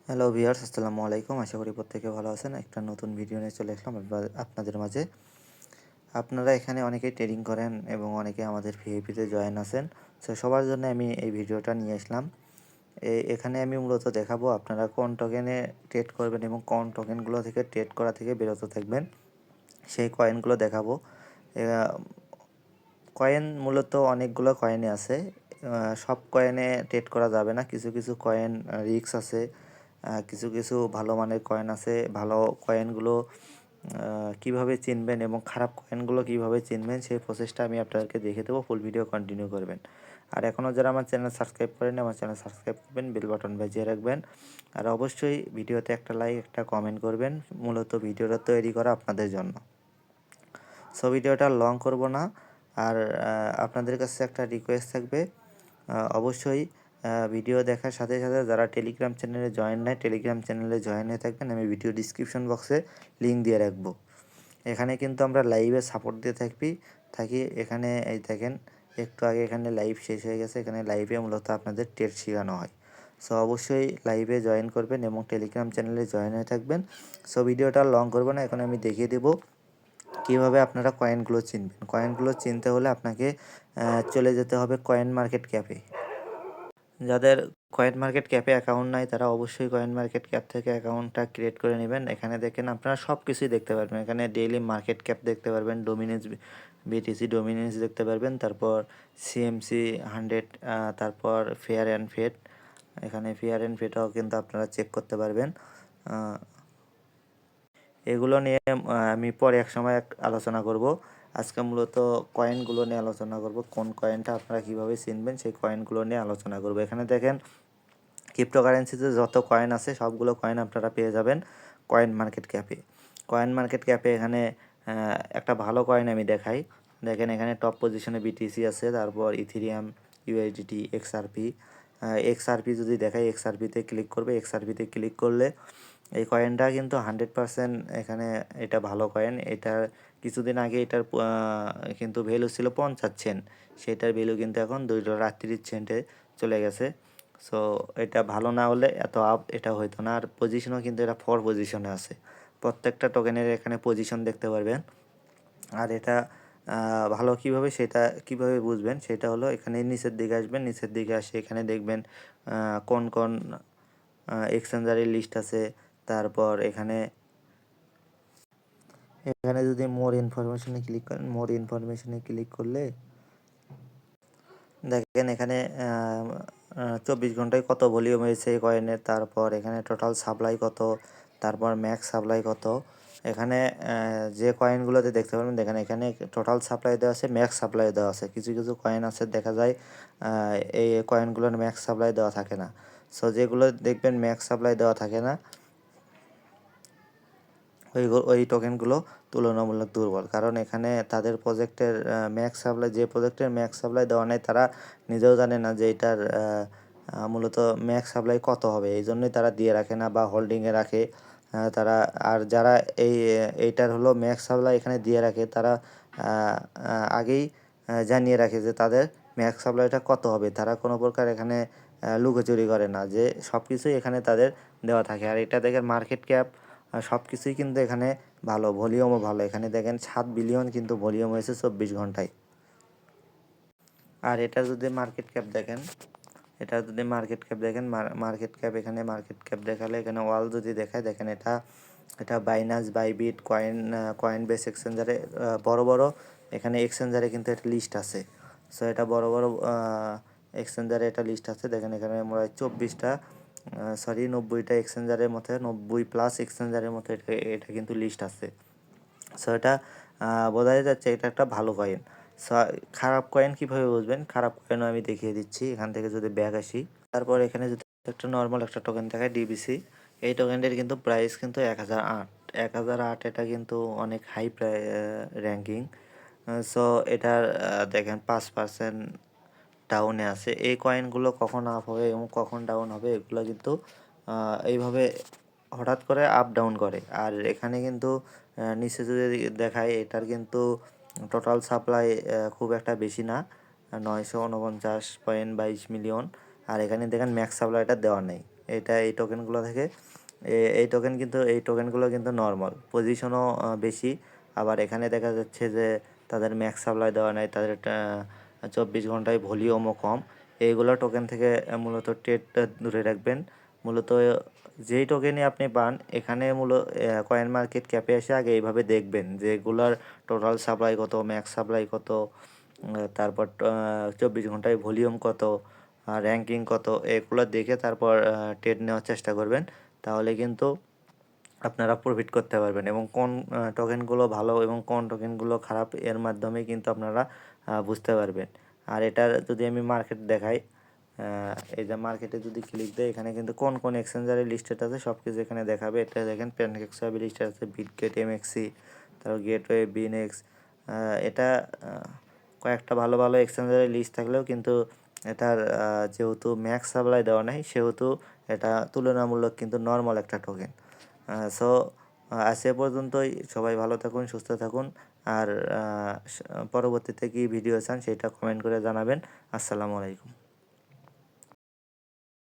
Hello viewers, আসসালামু আলাইকুম। আশা করি প্রত্যেকে ভালো আছেন। একটা নতুন ভিডিও নিয়ে চলে আসলাম আপনাদের মাঝে। আপনারা এখানে অনেকেই ট্রেডিং করেন এবং অনেকে আমাদের ভিআইপিতে জয়েন আছেন। সো সবার জন্য আমি এই ভিডিওটা নিয়ে আসলাম। এখানে আমি মূলত দেখাবো আপনারা কোন টোকেনে ট্রেড করবেন এবং কোন টোকেনগুলো থেকে ট্রেড করা থেকে বিরত থাকবেন, সেই কয়েনগুলো দেখাবো। কয়েন মূলত অনেকগুলো কয়েনই আছে। সব কয়েনে ট্রেড করা যাবে না। কিছু কিছু কয়েন রিস্ক আছে, কিছু কিছু ভালো মানের কয়েন আছে। ভালো কয়েনগুলো কীভাবে চিনবেন এবং খারাপ কয়েনগুলো কীভাবে চিনবেন সেই প্রসেসটা আমি আপনাদেরকে দেখিয়ে দেবো। ফুল ভিডিও কন্টিনিউ করবেন। আর এখনও যারা আমার চ্যানেল সাবস্ক্রাইব করেন, আমার চ্যানেল সাবস্ক্রাইব করবেন, বেল বাটন বাজিয়ে রাখবেন। আর অবশ্যই ভিডিওতে একটা লাইক, একটা কমেন্ট করবেন। মূলত ভিডিওটা তৈরি করা আপনাদের জন্য। সো ভিডিওটা লং করব না। আর আপনাদের কাছে একটা রিকোয়েস্ট থাকবে, অবশ্যই ভিডিও দেখার সাথে সাথে যারা টেলিগ্রাম চ্যানেলে জয়েন নেয়, টেলিগ্রাম চ্যানেলে জয়েন হয়ে থাকবেন। আমি ভিডিও ডিসক্রিপশন বক্সে লিঙ্ক দিয়ে রাখবো। এখানে কিন্তু আমরা লাইভে সাপোর্ট দিয়ে থাকি। এখানে এই দেখেন, একটু আগে এখানে লাইভ শেষ হয়ে গেছে। এখানে লাইভে মূলত আপনাদের ট্রেড শেখানো হয়। সো অবশ্যই লাইভে জয়েন করবেন এবং টেলিগ্রাম চ্যানেলে জয়েন হয়ে থাকবেন। সো ভিডিওটা লং করবো না, এখন আমি দেখিয়ে দেবো কীভাবে আপনারা কয়েনগুলো চিনবেন। কয়েনগুলো চিনতে হলে আপনাকে চলে যেতে হবে কয়েন মার্কেট ক্যাপে। যাদের কয়েন মার্কেট ক্যাপে অ্যাকাউন্ট নাই তারা অবশ্যই কয়েন মার্কেট ক্যাপ থেকে অ্যাকাউন্টটা ক্রিয়েট করে নেবেন। এখানে দেখেন আপনারা সব কিছুই দেখতে পারবেন। এখানে ডেইলি মার্কেট ক্যাপ দেখতে পারবেন, ডোমিনেন্স বিটিসি ডোমিনেন্স দেখতে পারবেন, তারপর সিএমসি 100, তারপর ফেয়ার অ্যান্ড ফেড। এখানে ফেয়ার অ্যান্ড ফেডও কিন্তু আপনারা চেক করতে পারবেন। এগুলো নিয়ে আমি পরে এক সময় আলোচনা করব। আজকে মূলত কয়েনগুলো নিয়ে আলোচনা করব। কোন কয়েনটা আপনারা কীভাবে চিনবেন সেই কয়েনগুলো নিয়ে আলোচনা করব। এখানে দেখেন, ক্রিপ্টোকারেন্সিতে যত কয়েন আছে সবগুলো কয়েন আপনারা পেয়ে যাবেন কয়েন মার্কেট ক্যাপে। কয়েন মার্কেট ক্যাপে এখানে একটা ভালো কয়েন আমি দেখাই। দেখেন এখানে টপ পজিশনে বিটিসি আছে, তারপর ইথিরিয়াম, ইউএসডিটি, এক্সআরপি যদি দেখাই, এক্সআরপিতে ক্লিক করবে। এক্সআরপিতে ক্লিক করলে এই কয়েনটা কিন্তু 100% এখানে এটা ভালো কয়েন। এটার কিছুদিন আগে এটার কিন্তু ভ্যালু ছিল 50 সেন্ট। সেটার ভ্যালু কিন্তু এখন $2.30 চলে গেছে। সো এটা ভালো না হলে এত আপ এটা হইতো না। আর পজিশনও কিন্তু এটা 4 পজিশনে আছে। প্রত্যেকটা টোকেনের এখানে পজিশন দেখতে পারবেন। আর এটা ভালো সেটা কীভাবে বুঝবেন সেটা হলো, এখানে নিচের দিকে আসবেন। নিচের দিকে আসে এখানে দেখবেন কোন কোন এক্সচেঞ্জারের লিস্ট আছে। তারপর এখানে যদি মোর ইনফরমেশনে ক্লিক করেন, মোর ইনফরমেশনে ক্লিক করলে দেখেন এখানে 24 ঘন্টায় কত ভলিউম হয়েছে এই কয়েনের, তারপর এখানে টোটাল সাপ্লাই কত, তারপর ম্যাক্স সাপ্লাই কত। এখানে যে কয়েনগুলোতে দেখতে পারবেন, দেখেন এখানে টোটাল সাপ্লাই দেওয়া আছে, ম্যাক্স সাপ্লাই দেওয়া আছে। কিছু কিছু কয়েন আছে দেখা যায় এই কয়েনগুলোর ম্যাক্স সাপ্লাই দেওয়া থাকে না। সো যেগুলো দেখবেন ম্যাক্স সাপ্লাই দেওয়া থাকে না, ওই টোকেনগুলো তুলনামূলক দুর্বল। কারণ এখানে তাদের প্রজেক্টের প্রজেক্টের ম্যাক্স সাপ্লাই দেওয়া নেই, তারা নিজেও জানে না যে এটার মূলত ম্যাক্স সাপ্লাই কত হবে। এই জন্যই তারা দিয়ে রাখে না বা হোল্ডিংয়ে রাখে তারা। আর যারা এইটার হলো ম্যাক্স সাপ্লাই এখানে দিয়ে রাখে, তারা আগেই জানিয়ে রাখে যে তাদের ম্যাক্স সাপ্লাইটা কত হবে। তারা কোনো প্রকার এখানে লুকোচুরি করে না, যে সব কিছুই এখানে তাদের দেওয়া থাকে। আর এটা দেখেন মার্কেট ক্যাপ, সব কিছুই কিন্তু এখানে ভালো, ভলিউমও ভালো। এখানে দেখেন 7 বিলিয়ন কিন্তু ভলিউম হয়েছে 24 ঘন্টায়। আর এটা যদি মার্কেট ক্যাপ দেখেন, মার্কেট ক্যাপ এখানে মার্কেট ক্যাপ দেখালে এখানে ওয়াল যদি দেখায়, দেখেন এটা বাইনান্স, বাইবিট, কয়েন বেস এক্সচেঞ্জারে বড় বড় এখানে এক্সচেঞ্জারে কিন্তু একটা লিস্ট আছে। সো এটা বড় বড় এক্সচেঞ্জারে এটা লিস্ট আছে। দেখেন এখানে আমরা 90টা এক্সচেঞ্জারের মধ্যে 90+ এক্সচেঞ্জারের মধ্যে এটা কিন্তু লিস্ট আছে। সো এটা বোঝাই যাচ্ছে এটা একটা ভালো কয়েন। সো খারাপ কয়েন কীভাবে বুঝবেন? খারাপ কয়েনও আমি দেখিয়ে দিচ্ছি। এখান থেকে যদি ব্যাক আসি, তারপর এখানে যদি একটা নর্মাল একটা টোকেন দেখায় ডিবিসি, এই টোকেনটির কিন্তু প্রাইস কিন্তু 1008। এটা কিন্তু অনেক হাই র্যাঙ্কিং। সো এটার দেখেন 5% ডাউনে আছে। এই কয়েনগুলো কখন আপ হবে এবং কখন ডাউন হবে এগুলো কিন্তু এইভাবে হঠাৎ করে আপ ডাউন করে। আর এখানে কিন্তু নিচে যদি দেখায়, এটার কিন্তু টোটাল সাপ্লাই খুব একটা বেশি না, 949.22 মিলিয়ন। আর এখানে দেখেন ম্যাক্স সাপ্লাইটা দেওয়া নেই। এই টোকেনগুলো থেকে এই টোকেনগুলো কিন্তু নর্মাল পজিশনও বেশি। আবার এখানে দেখা যাচ্ছে যে তাদের ম্যাক্স সাপ্লাই দেওয়া নাই, তাদের 24 ঘন্টায় ভলিউমও কম। এইগুলো টোকেন থেকে মূলত ট্রেডটা দূরে রাখবেন। মূলত যেই টোকেনই আপনি পান এখানে কয়েন মার্কেট ক্যাপে এসে আগে এইভাবে দেখবেন যে এগুলার টোটাল সাপ্লাই কত, ম্যাক্স সাপ্লাই কত, তারপর 24 ঘন্টায় ভলিউম কত, র্যাঙ্কিং কত, এগুলো দেখে তারপর ট্রেড নেওয়ার চেষ্টা করবেন। তাহলে কিন্তু আপনারা প্রফিট করতে পারবেন, এবং কোন টোকেনগুলো ভালো এবং কোন টোকেনগুলো খারাপ এর মাধ্যমে কিন্তু আপনারা বুঝতে পারবেন। আর এটার যদি আমি মার্কেট দেখাই, এই যে মার্কেটে যদি ক্লিক দেয় এখানে কিন্তু কোন কোন এক্সচেঞ্জারের লিস্টেড আছে সব কিছু এখানে দেখাবে। এটা দেখেন প্যানকেকস্ব্যাপ লিস্টেড আছে, বিটগেট, এমএক্সি, তারপর গেটওয়ে, বিনেক্স। এটা কয়েকটা ভালো ভালো এক্সচেঞ্জারের লিস্ট থাকলেও কিন্তু এটার যেহেতু ম্যাক্স সাপ্লাই দেওয়া নাই সেহেতু এটা তুলনামূলক কিন্তু নর্মাল একটা টোকেন। সো আজ এ পর্যন্তই। সবাই ভালো থাকুন, সুস্থ থাকুন। আর পরবর্তীতে কী ভিডিও চান সেটা কমেন্ট করে জানাবেন। আসসালামু আলাইকুম।